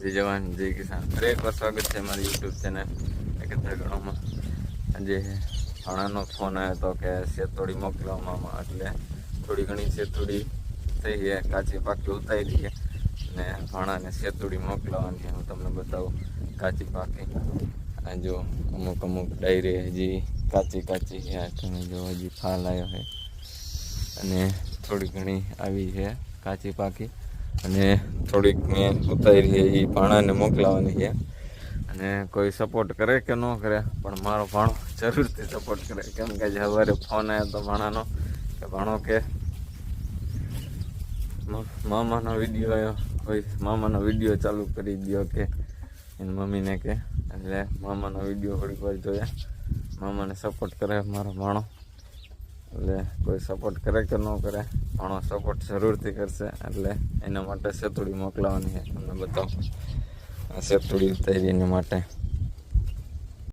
જય જવાન જય કિસાન. એક વાર સ્વાગત છે મારી યુટ્યુબ ચેનલ એકતા ગણોમાં. આજે ભાણાનો ફોન આવ્યો હતો કે શેતોડી મોકલવામાં, એટલે થોડી ઘણી શેતોડી થઈ છે, કાચી પાકી ઉતારી છે અને ભાણાને શેતોડી મોકલવાની છે. હું તમને બતાવું કાચી પાકી. આ જો અમુક ડાયરી હજી કાચી છે. તમે જો હજી ફાલ આવ્યો છે અને થોડી ઘણી આવી છે કાચી પાકી, અને થોડીક મેં ઉતારી છે એ ભાણાને મોકલાવાની છે. અને કોઈ સપોર્ટ કરે કે ન કરે, પણ મારો ભાણો જરૂરથી સપોર્ટ કરે, કેમ કે સવારે ફોન આવ્યો તો ભાણાનો કે ભાણો કે મામાનો વિડીયો ચાલુ કરી દો કે એની મમ્મીને કે. એટલે મામાનો વિડીયો થોડીક વાર જોયા. મામાને સપોર્ટ કરે મારો ભાણો, એટલે કોઈ સપોર્ટ કરે કે ન કરે, ભાણો સપોર્ટ જરૂરથી કરશે. એટલે એના માટે શેતોડી મોકલાવાની છે. તમને બતાવું શેતોડી ઉતારી એના માટે.